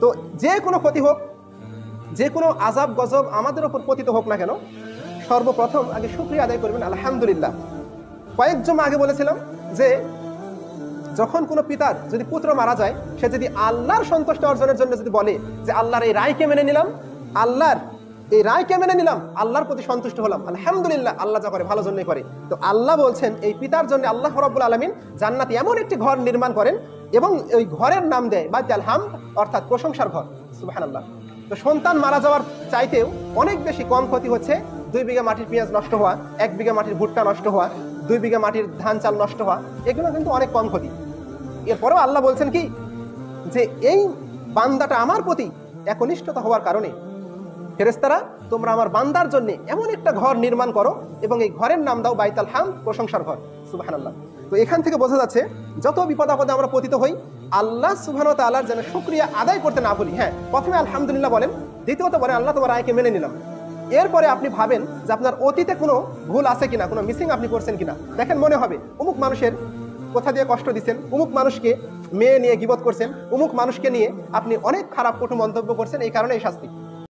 তো যে কোনো ক্ষতি হোক, যে কোনো আযাব গজব আমাদের ওপর পতিত হোক না কেন, সর্বপ্রথম আগে শুকরিয়া আদায় করবেন আলহামদুলিল্লাহ। কয়েক জমা আগে বলেছিলাম যে যখন কোনো পিতার যদি পুত্র মারা যায়, সে যদি আল্লাহর সন্তুষ্টি অর্জনের জন্য যদি বলে যে আল্লাহর এই রায়কে মেনে নিলাম, আল্লাহর এই রায়কে মেনে নিলাম, আল্লাহর প্রতি সন্তুষ্ট হলাম, আলহামদুলিল্লাহ, আল্লাহ যা করে ভালো জন্যই করে। তো আল্লাহ বলছেন এই পিতার জন্য আল্লাহ রাব্বুল আলামিন জান্নাতে এমন একটি ঘর নির্মাণ করেন এবং ওই ঘরের নাম দেয় বাইতুল হামদ, অর্থাৎ প্রশংসার ঘর। সুবহানাল্লাহ। তো সন্তান মারা যাওয়ার চাইতেও অনেক বেশি কম ক্ষতি হচ্ছে 2 বিঘা মাটির পেঁয়াজ নষ্ট হওয়া, 1 বিঘা মাটির ভুট্টা নষ্ট হওয়া, 2 বিঘা মাটির ধান চাল নষ্ট হওয়া, এগুলো কিন্তু অনেক কম ক্ষতি। এরপরেও আল্লাহ বলছেন কি যে এই বান্দাটা আমার প্রতি একনিষ্ঠতা হওয়ার কারণে ফেরেশতারা তোমরা আমার বান্দার জন্য এমন একটা ঘর নির্মাণ করো এবং এই ঘরের নাম দাও বাইতুল হামদ, প্রশংসার ঘর। সুবহানাল্লাহ। তো এখান থেকে বোঝা যাচ্ছে যত বিপদ আপদে আমরা পতিত হই, আল্লাহ সুবহানাহু ওয়া তাআলার যেন শুকরিয়া আদায় করতে না ভুলি। হ্যাঁ, প্রথমে আলহামদুলিল্লাহ বলেন, দ্বিতীয়ত বলেন আল্লাহ তোমার রায়কে মেনে নিলাম। এরপরে আপনি ভাবেন যে আপনার অতীতে কোনো ভুল আছে কিনা, কোনো মিসিং আপনি করছেন কিনা। দেখেন মনে হবে অমুক মানুষের কোথা দিয়ে কষ্ট দিচ্ছেন, অমুক মানুষকে মেয়ে নিয়ে গীবত করছেন, অমুক মানুষকে নিয়ে আপনি অনেক খারাপ কটু মন্তব্য করছেন, এই কারণে এই শাস্তি।